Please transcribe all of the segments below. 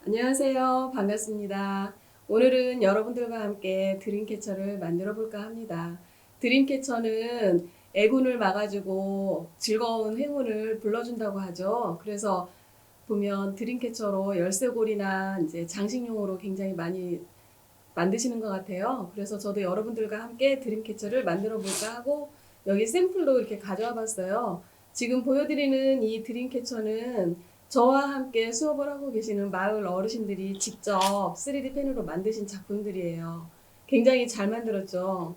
안녕하세요. 반갑습니다. 오늘은 여러분들과 함께 드림캐쳐를 만들어 볼까 합니다. 드림캐쳐는 애군을 막아주고 즐거운 행운을 불러준다고 하죠. 그래서 보면 드림캐쳐로 열쇠고리나 이제 장식용으로 굉장히 많이 만드시는 것 같아요. 그래서 저도 여러분들과 함께 드림캐쳐를 만들어 볼까 하고 여기 샘플로 이렇게 가져와 봤어요. 지금 보여드리는 이 드림캐쳐는 저와 함께 수업을 하고 계시는 마을 어르신들이 직접 3D 펜으로 만드신 작품들이에요. 굉장히 잘 만들었죠.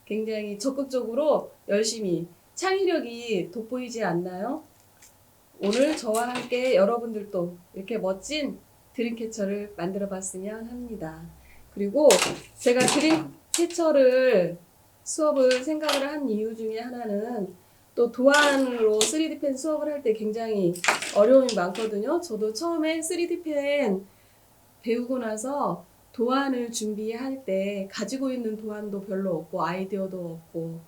굉장히 적극적으로 열심히 창의력이 돋보이지 않나요? 오늘 저와 함께 여러분들도 이렇게 멋진 드림캐쳐를 만들어 봤으면 합니다. 그리고 제가 드림캐쳐를 수업을 생각을 한 이유 중에 하나는 또 도안으로 3D 펜 수업을 할 때 굉장히 어려움이 많거든요. 저도 처음에 3D 펜 배우고 나서 도안을 준비할 때 가지고 있는 도안도 별로 없고 아이디어도 없고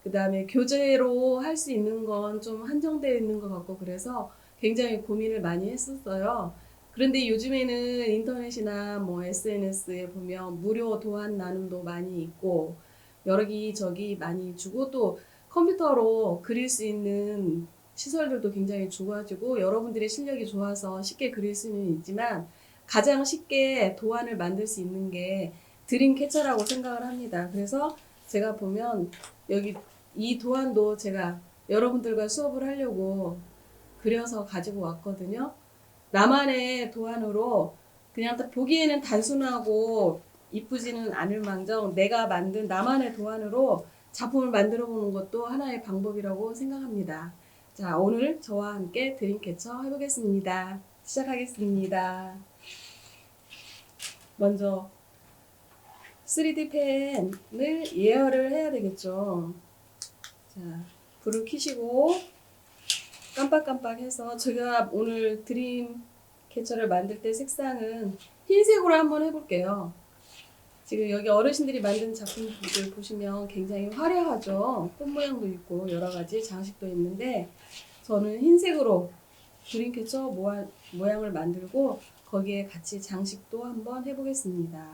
그 다음에 교재로 할 수 있는 건 좀 한정되어 있는 것 같고 그래서 굉장히 고민을 많이 했었어요. 그런데 요즘에는 인터넷이나 뭐 SNS에 보면 무료 도안 나눔도 많이 있고 여기저기 많이 주고 또 컴퓨터로 그릴 수 있는 시설들도 굉장히 좋아지고 여러분들의 실력이 좋아서 쉽게 그릴 수는 있지만 가장 쉽게 도안을 만들 수 있는 게 드림캐쳐라고 생각을 합니다. 그래서 제가 보면 여기 이 도안도 제가 여러분들과 수업을 하려고 그려서 가지고 왔거든요. 나만의 도안으로 그냥 딱 보기에는 단순하고 이쁘지는 않을 망정 내가 만든 나만의 도안으로 작품을 만들어 보는 것도 하나의 방법이라고 생각합니다. 자, 오늘 저와 함께 드림캐쳐 해보겠습니다. 시작하겠습니다. 먼저 3D 펜을 예열을 해야 되겠죠. 자, 불을 켜시고 깜빡깜빡 해서 제가 오늘 드림 캐쳐를 만들 때 색상은 흰색으로 한번 해볼게요. 지금 여기 어르신들이 만든 작품들 보시면 굉장히 화려하죠. 꽃 모양도 있고 여러 가지 장식도 있는데 저는 흰색으로 드림 캐쳐 모양을 만들고 거기에 같이 장식도 한번 해보겠습니다.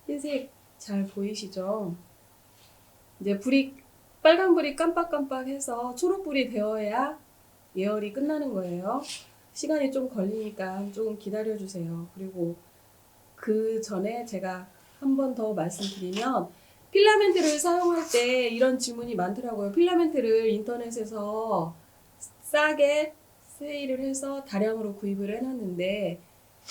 흰색 잘 보이시죠? 이제 빨간불이 깜빡깜빡해서 초록불이 되어야 예열이 끝나는 거예요. 시간이 좀 걸리니까 조금 기다려주세요. 그리고 그 전에 제가 한 번 더 말씀드리면 필라멘트를 사용할 때 이런 질문이 많더라고요. 필라멘트를 인터넷에서 싸게 세일을 해서 다량으로 구입을 해놨는데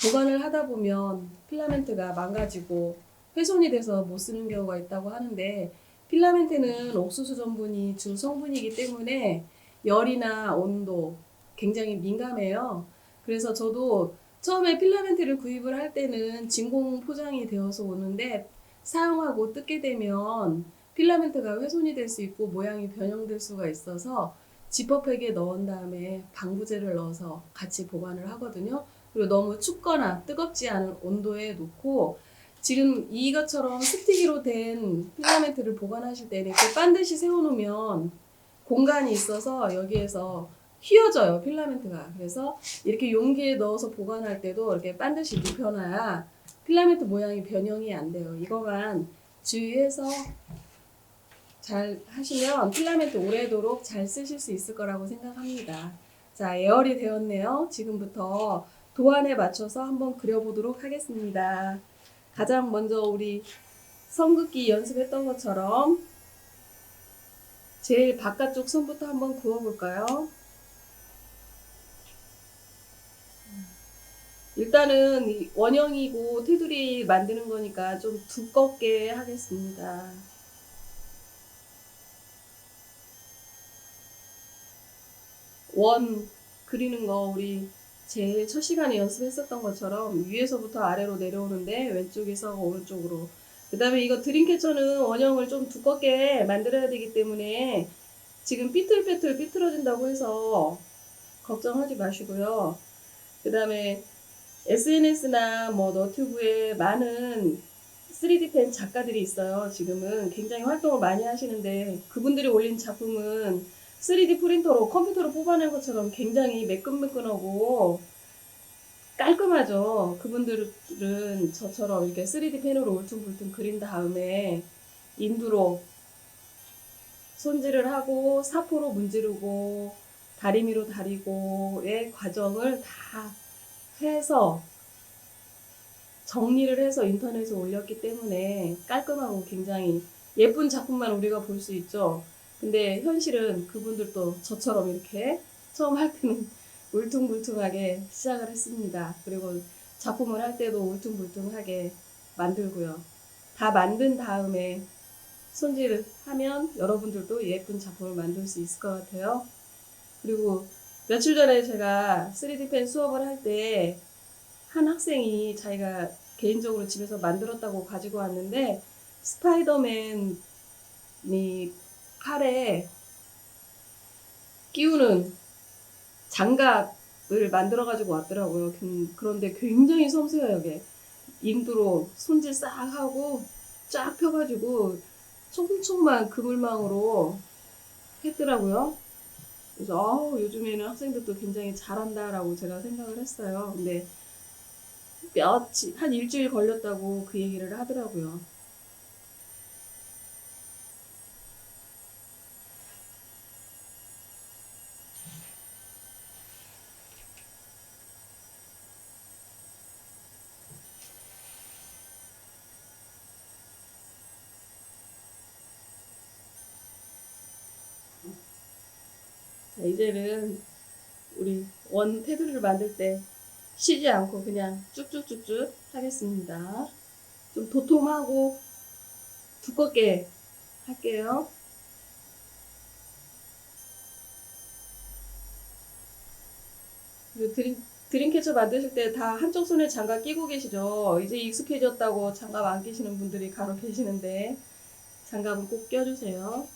보관을 하다 보면 필라멘트가 망가지고 훼손이 돼서 못 쓰는 경우가 있다고 하는데 필라멘트는 옥수수 전분이 주 성분이기 때문에 열이나 온도 굉장히 민감해요. 그래서 저도 처음에 필라멘트를 구입을 할 때는 진공 포장이 되어서 오는데 사용하고 뜯게 되면 필라멘트가 훼손이 될 수 있고 모양이 변형될 수가 있어서 지퍼백에 넣은 다음에 방부제를 넣어서 같이 보관을 하거든요. 그리고 너무 춥거나 뜨겁지 않은 온도에 놓고 지금 이것처럼 스티기로 된 필라멘트를 보관하실 때 이렇게 반드시 세워놓으면 공간이 있어서 여기에서 휘어져요, 필라멘트가. 그래서 이렇게 용기에 넣어서 보관할 때도 이렇게 반드시 눕혀놔야 필라멘트 모양이 변형이 안 돼요. 이거만 주의해서 잘 하시면 필라멘트 오래도록 잘 쓰실 수 있을 거라고 생각합니다. 자, 예열이 되었네요. 지금부터 도안에 맞춰서 한번 그려보도록 하겠습니다. 가장 먼저 우리 선긋기 연습했던 것처럼 제일 바깥쪽 선부터 한번 그어볼까요? 일단은 원형이고 테두리 만드는 거니까 좀 두껍게 하겠습니다. 원 그리는 거 우리 제일 첫 시간에 연습했었던 것처럼 위에서부터 아래로 내려오는데 왼쪽에서 오른쪽으로. 그 다음에 이거 드림캐쳐는 원형을 좀 두껍게 만들어야 되기 때문에 지금 삐뚤빼뚤 삐뚤어진다고 해서 걱정하지 마시고요. 그 다음에 SNS나 뭐 너튜브에 많은 3D 펜 작가들이 있어요. 지금은 굉장히 활동을 많이 하시는데 그분들이 올린 작품은 3D 프린터로 컴퓨터로 뽑아낸 것처럼 굉장히 매끈매끈하고 깔끔하죠. 그분들은 저처럼 이렇게 3D 펜으로 울퉁불퉁 그린 다음에 인두로 손질을 하고 사포로 문지르고 다리미로 다리고의 과정을 다 해서 정리를 해서 인터넷에 올렸기 때문에 깔끔하고 굉장히 예쁜 작품만 우리가 볼 수 있죠. 근데 현실은 그분들도 저처럼 이렇게 처음 할 때는 울퉁불퉁하게 시작을 했습니다. 그리고 작품을 할 때도 울퉁불퉁하게 만들고요. 다 만든 다음에 손질을 하면 여러분들도 예쁜 작품을 만들 수 있을 것 같아요. 그리고 며칠 전에 제가 3D 펜 수업을 할 때 한 학생이 자기가 개인적으로 집에서 만들었다고 가지고 왔는데 스파이더맨이 팔에 끼우는 장갑을 만들어 가지고 왔더라고요. 그런데 굉장히 섬세해요. 이게 인두로 손질 싹 하고 쫙 펴가지고 촘촘한 그물망으로 했더라고요. 그래서 요즘에는 학생들도 굉장히 잘한다라고 제가 생각을 했어요. 근데 한 일주일 걸렸다고 그 얘기를 하더라고요. 자, 이제는 우리 원 테두리를 만들 때 쉬지 않고 그냥 쭉쭉쭉쭉 하겠습니다. 좀 도톰하고 두껍게 할게요. 그리고 드림캐쳐 만드실 때 다 한쪽 손에 장갑 끼고 계시죠? 이제 익숙해졌다고 장갑 안 끼시는 분들이 간혹 계시는데 장갑은 꼭 껴주세요.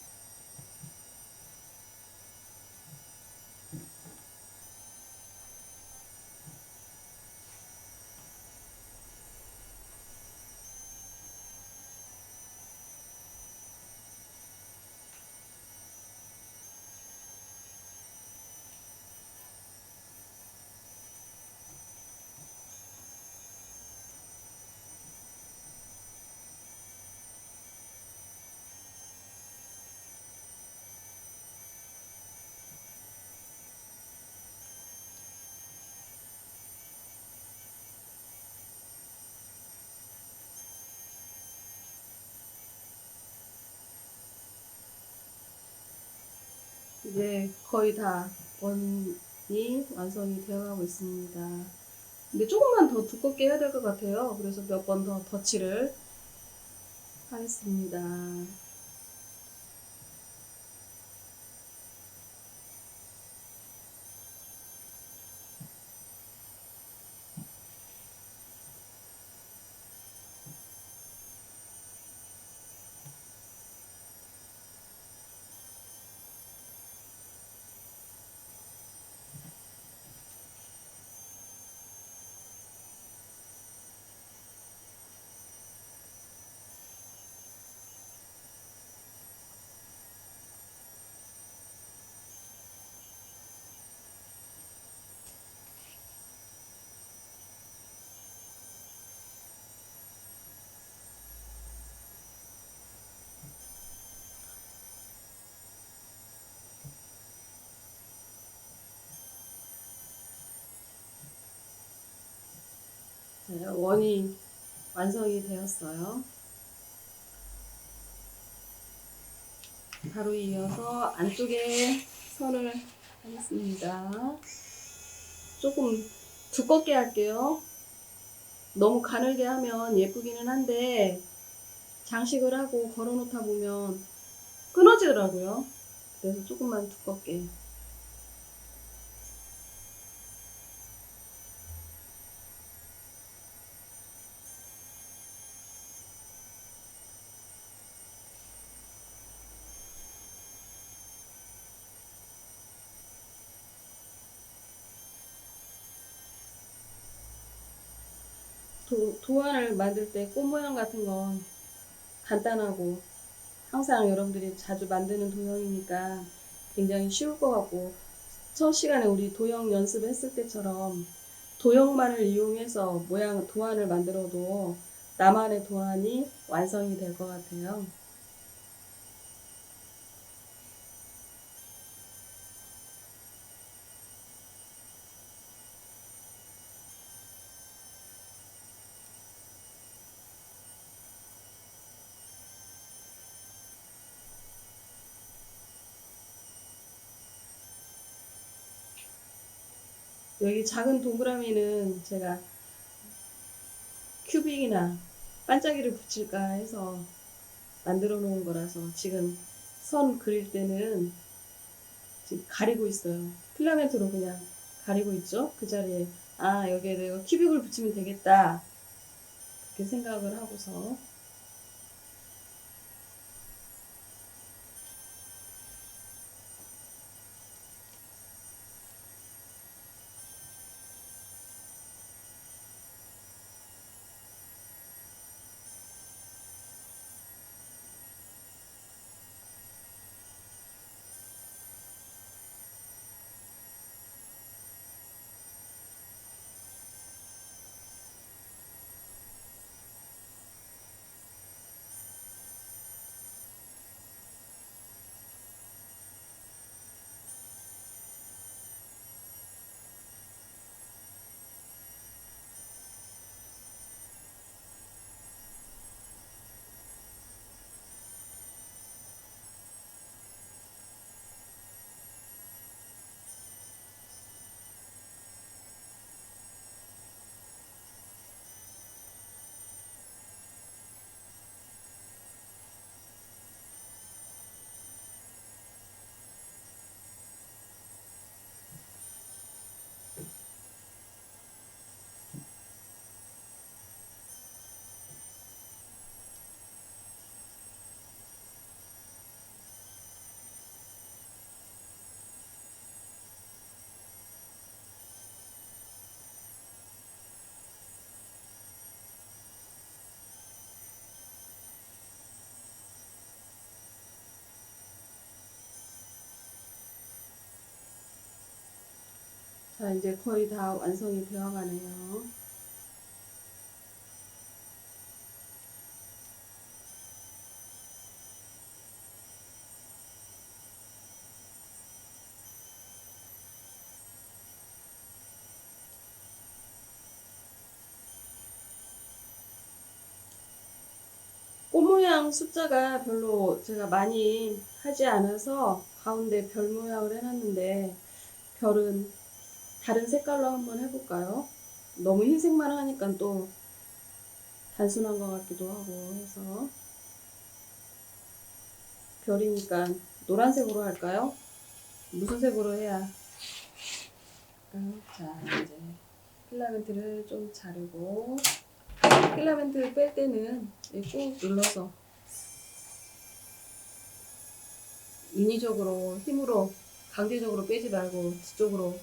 이제 거의 다 원이 완성이 되어가고 있습니다. 근데 조금만 더 두껍게 해야 될 것 같아요. 그래서 몇 번 더 덧칠을 하겠습니다. 자, 원이 완성이 되었어요. 바로 이어서 안쪽에 선을 하겠습니다. 조금 두껍게 할게요. 너무 가늘게 하면 예쁘기는 한데 장식을 하고 걸어놓다 보면 끊어지더라고요. 그래서 조금만 두껍게. 도안을 만들 때 꽃 모양 같은 건 간단하고 항상 여러분들이 자주 만드는 도형이니까 굉장히 쉬울 것 같고 첫 시간에 우리 도형 연습했을 때처럼 도형만을 이용해서 모양 도안을 만들어도 나만의 도안이 완성이 될 것 같아요. 여기 작은 동그라미는 제가 큐빅이나 반짝이를 붙일까 해서 만들어 놓은 거라서 지금 선 그릴 때는 지금 가리고 있어요. 필라멘트로 그냥 가리고 있죠. 그 자리에 아 여기에 내가 큐빅을 붙이면 되겠다 그렇게 생각을 하고서 자 이제 거의 다 완성이 되어 가네요. 꽃 모양 숫자가 별로 제가 많이 하지 않아서 가운데 별 모양을 해놨는데 별은 다른 색깔로 한번 해볼까요? 너무 흰색만 하니까 또 단순한 것 같기도 하고 해서 별이니까 노란색으로 할까요? 무슨 색으로 해야 할까요? 자 이제 필라멘트를 좀 자르고 필라멘트를 뺄 때는 꾹 눌러서 인위적으로 힘으로 강제적으로 빼지 말고 뒤쪽으로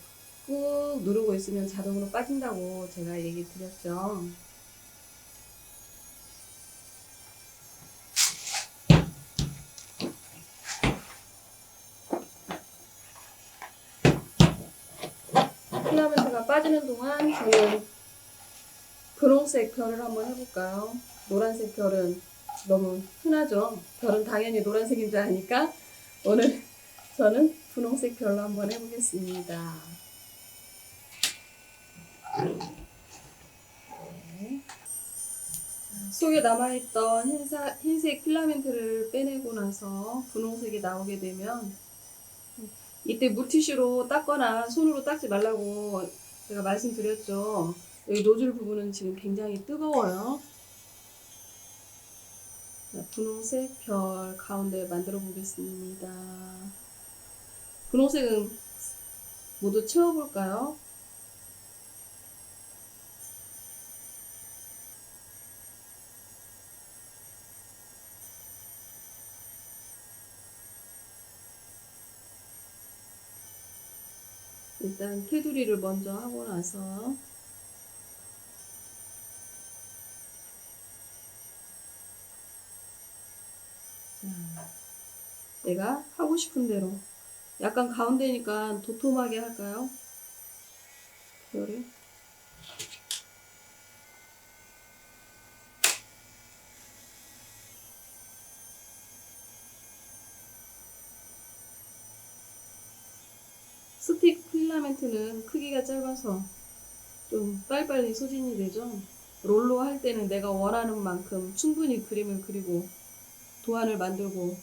꾹 누르고 있으면 자동으로 빠진다고 제가 얘기 드렸죠. 필라멘트가 빠지는 동안 저는 분홍색 별을 한번 해볼까요? 노란색 별은 너무 흔하죠. 별은 당연히 노란색인 줄 아니까 오늘 저는 분홍색 별로 한번 해보겠습니다. 네. 속에 남아있던 흰색 필라멘트를 빼내고 나서 분홍색이 나오게 되면 이때 물티슈로 닦거나 손으로 닦지 말라고 제가 말씀드렸죠. 여기 노즐 부분은 지금 굉장히 뜨거워요. 분홍색 별 가운데 만들어 보겠습니다. 분홍색은 모두 채워볼까요? 일단 테두리를 먼저 하고 나서 내가 하고 싶은 대로 약간 가운데니까 도톰하게 할까요? 별을 스틱 필라멘트는 크기가 짧아서 좀 빨리빨리 소진이 되죠. 롤로 할 때는 내가 원하는 만큼 충분히 그림을 그리고 도안을 만들고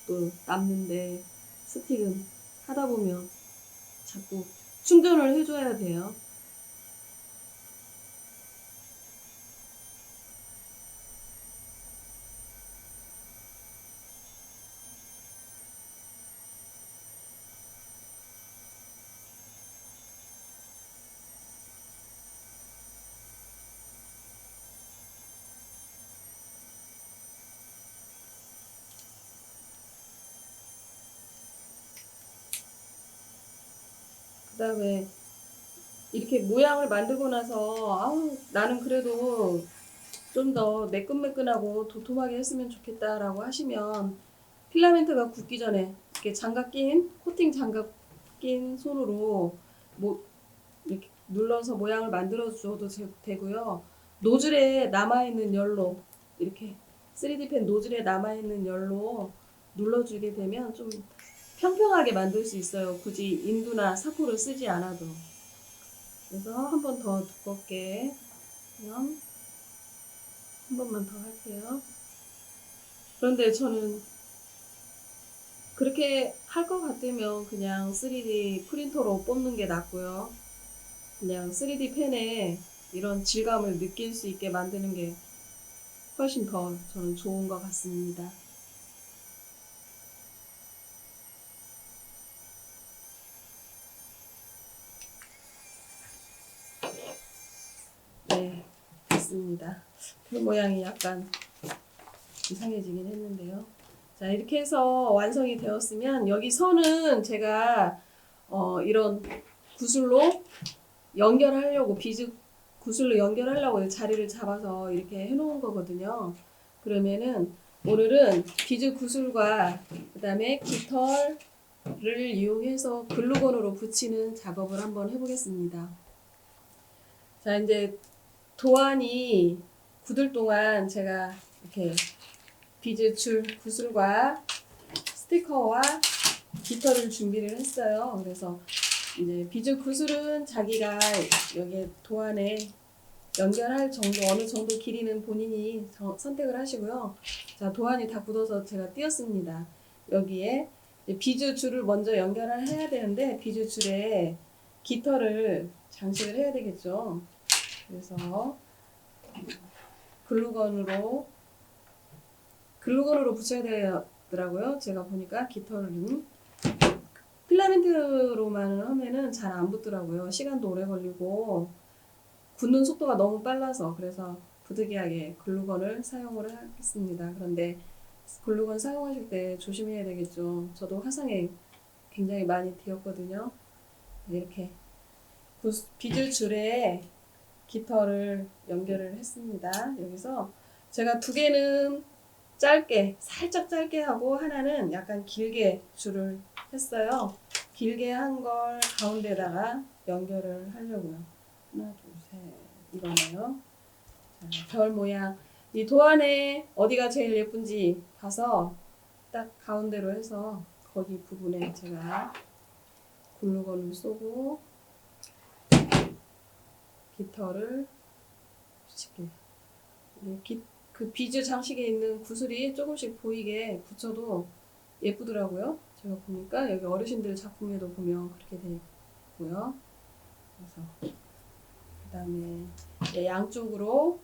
또 남는데, 스틱은 하다 보면 자꾸 충전을 해줘야 돼요. 그 다음에 이렇게 모양을 만들고 나서 아우 나는 그래도 좀 더 매끈매끈하고 도톰하게 했으면 좋겠다라고 하시면, 필라멘트가 굳기 전에 이렇게 장갑 낀, 코팅 장갑 낀 손으로 뭐 이렇게 눌러서 모양을 만들어 줘도 되고요. 노즐에 남아있는 열로, 이렇게 3D 펜 노즐에 남아있는 열로 눌러주게 되면 좀 평평하게 만들 수 있어요. 굳이 인두나 사포를 쓰지 않아도. 그래서 한 번 더 두껍게 그냥 한 번만 더 할게요. 그런데 저는 그렇게 할 것 같으면 그냥 3D 프린터로 뽑는 게 낫고요. 그냥 3D 펜에 이런 질감을 느낄 수 있게 만드는 게 훨씬 더 저는 좋은 것 같습니다. 네, 됐습니다. 그 모양이 약간 이상해지긴 했는데요. 자, 이렇게 해서 완성이 되었으면 여기 선은 제가 이런 구슬로 연결하려고, 비즈 구슬로 연결하려고 자리를 잡아서 이렇게 해놓은 거거든요. 그러면은 오늘은 비즈 구슬과 그 다음에 깃털을 이용해서 글루건으로 붙이는 작업을 한번 해보겠습니다. 자, 이제 도안이 굳을 동안 제가 이렇게 비즈 줄 구슬과 스티커와 깃털을 준비를 했어요. 그래서 이제 비즈 구슬은 자기가 여기 도안에 연결할 정도, 어느 정도 길이는 본인이 선택을 하시고요. 자, 도안이 다 굳어서 제가 띄었습니다. 여기에 비즈 줄을 먼저 연결을 해야 되는데, 비즈 줄에 깃털을 장식을 해야 되겠죠. 그래서 글루건으로 붙여야 되더라고요. 제가 보니까 깃털은 필라멘트로만 하면은 잘 안 붙더라고요. 시간도 오래 걸리고 굳는 속도가 너무 빨라서. 그래서 부득이하게 글루건을 사용을 하겠습니다. 그런데 글루건 사용하실 때 조심해야 되겠죠. 저도 화상에 굉장히 많이 띄었거든요. 이렇게 비즈 줄에 깃털을 연결을 했습니다. 여기서 제가 두 개는 짧게, 살짝 짧게 하고 하나는 약간 길게 줄을 했어요. 길게 한 걸 가운데다가 연결을 하려고요. 하나, 둘, 셋, 이거네요. 자, 별 모양. 이 도안에 어디가 제일 예쁜지 봐서 딱 가운데로 해서 거기 부분에 제가 글루건을 쏘고 깃털을 붙일게요. 그 비즈 장식에 있는 구슬이 조금씩 보이게 붙여도 예쁘더라고요. 제가 보니까 여기 어르신들 작품에도 보면 그렇게 되고요. 그래서 그 다음에 양쪽으로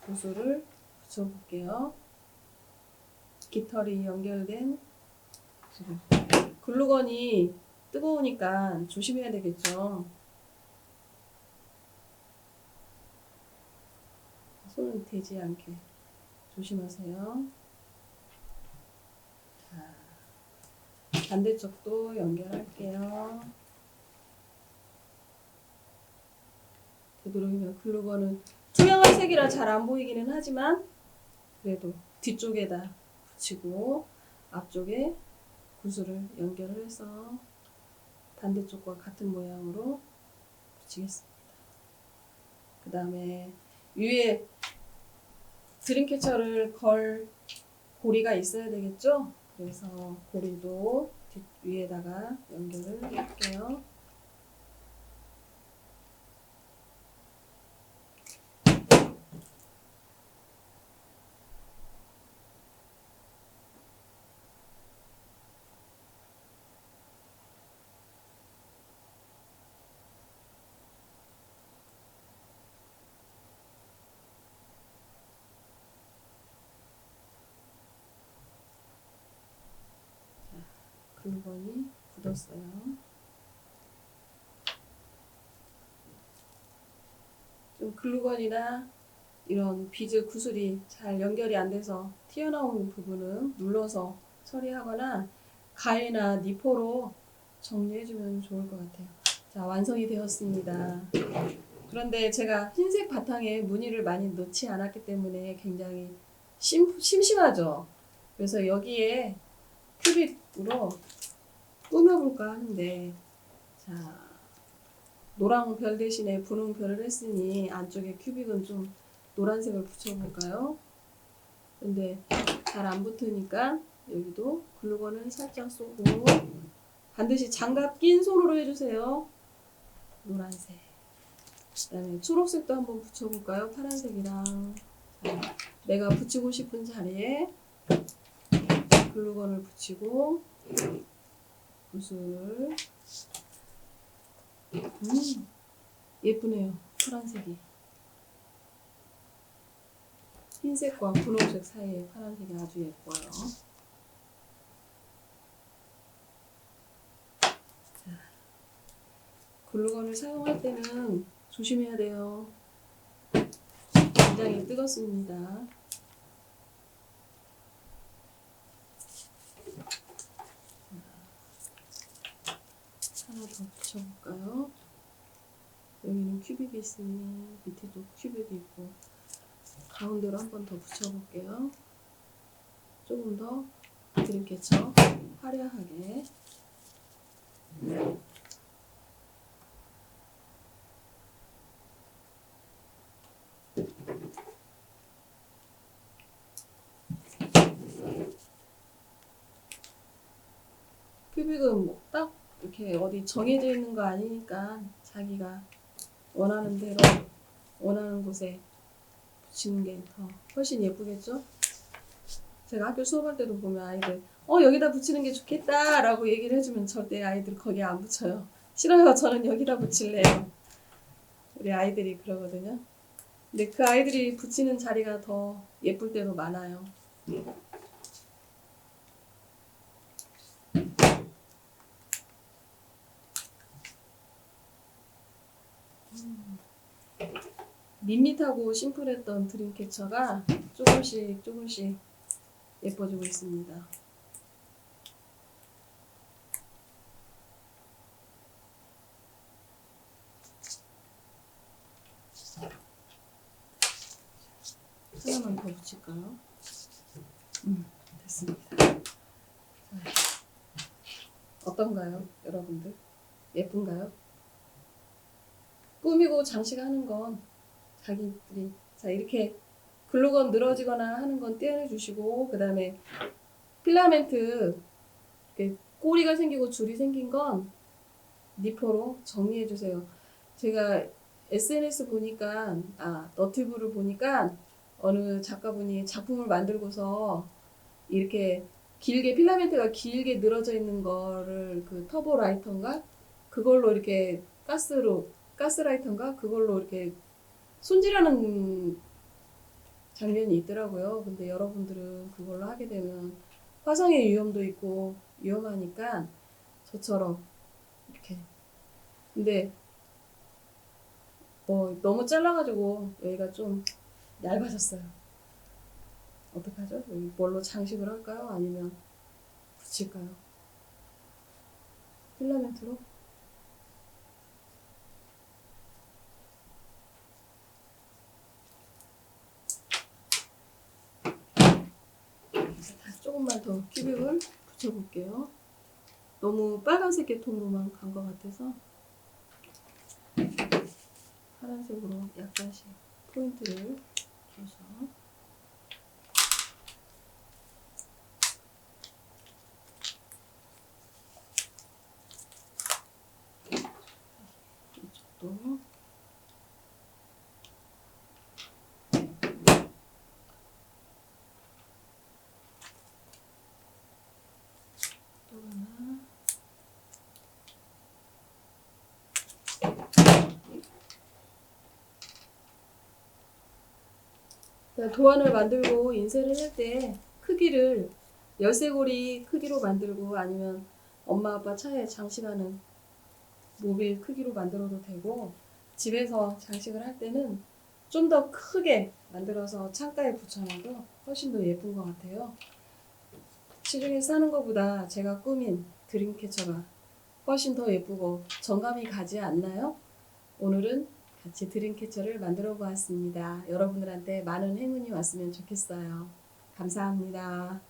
구슬을 붙여볼게요. 깃털이 연결된 구슬을. 글루건이 뜨거우니까 조심해야 되겠죠. 손은 대지 않게 조심하세요. 자, 반대쪽도 연결할게요. 되도록이면 글루건은 투명한 색이라 잘 안 보이기는 하지만 그래도 뒤쪽에다 붙이고 앞쪽에 구슬을 연결을 해서 반대쪽과 같은 모양으로 붙이겠습니다. 그 다음에 위에 드림캐쳐를 걸 고리가 있어야 되겠죠? 그래서 고리도 뒷 위에다가 연결을 할게요. 글루건이 굳었어요. 좀 글루건이나 이런 비즈 구슬이 잘 연결이 안 돼서 튀어나온 부분은 눌러서 처리하거나 가위나 니퍼로 정리해주면 좋을 것 같아요. 자, 완성이 되었습니다. 그런데 제가 흰색 바탕에 무늬를 많이 넣지 않았기 때문에 굉장히 심심하죠. 그래서 여기에 큐빅으로 꾸며볼까 하는데, 자, 노란 별 대신에 분홍 별을 했으니 안쪽에 큐빅은 좀 노란색을 붙여볼까요? 근데 잘 안 붙으니까 여기도 글루건을 살짝 쏘고, 반드시 장갑 낀 손으로 해주세요. 노란색. 그 다음에 초록색도 한번 붙여볼까요? 파란색이랑. 자, 내가 붙이고 싶은 자리에 글루건을 붙이고 붓을 예쁘네요. 파란색이 흰색과 분홍색 사이에 파란색이 아주 예뻐요. 자, 글루건을 사용할 때는 조심해야 돼요. 굉장히 뜨겁습니다. 하나 더 붙여볼까요? 여기는 큐빅이 있으니 밑에도 큐빅이 있고 가운데로 한 번 더 붙여볼게요. 조금 더 드림캐쳐 화려하게. 큐빅은 뭐 딱 이렇게 어디 정해져 있는 거 아니니까 자기가 원하는 대로 원하는 곳에 붙이는 게 더 훨씬 예쁘겠죠? 제가 학교 수업할 때도 보면 아이들 여기다 붙이는 게 좋겠다 라고 얘기를 해주면 절대 아이들 거기에 안 붙여요. 싫어요. 저는 여기다 붙일래요. 우리 아이들이 그러거든요. 근데 그 아이들이 붙이는 자리가 더 예쁠 때도 많아요. 밋밋하고 심플했던 드림캐쳐가 조금씩 예뻐지고 있습니다. 하나만 더 붙일까요? 됐습니다. 어떤가요, 여러분들? 예쁜가요? 꾸미고 장식하는 건 자기들이 자 이렇게 글루건 늘어지거나 하는 건 떼어내 주시고, 그 다음에 필라멘트 이렇게 꼬리가 생기고 줄이 생긴 건 니퍼로 정리해 주세요. 제가 SNS 보니까 너튜브를 보니까 어느 작가분이 작품을 만들고서 이렇게 길게 필라멘트가 길게 늘어져 있는 거를 그 터보 라이터인가 그걸로 이렇게 가스라이터인가 그걸로 이렇게 손질하는 장면이 있더라고요. 근데 여러분들은 그걸로 하게 되면 화상의 위험도 있고 위험하니까 저처럼 이렇게. 근데 너무 잘라가지고 여기가 좀 얇아졌어요. 어떡하죠? 여기 뭘로 장식을 할까요? 아니면 붙일까요? 필라멘트로? 조금만 더 큐빅을 붙여볼게요. 너무 빨간색 계통으로만 간 것 같아서 파란색으로 약간씩 포인트를 줘서 이것도. 또 하나. 도안을 만들고 인쇄를 할 때 크기를 열쇠고리 크기로 만들고 아니면 엄마 아빠 차에 장식하는 모빌 크기로 만들어도 되고 집에서 장식을 할 때는 좀 더 크게 만들어서 창가에 붙여놔도 훨씬 더 예쁜 것 같아요. 시중에 사는 것보다 제가 꾸민 드림캐쳐가 훨씬 더 예쁘고 정감이 가지 않나요? 오늘은 같이 드림캐쳐를 만들어 보았습니다. 여러분들한테 많은 행운이 왔으면 좋겠어요. 감사합니다.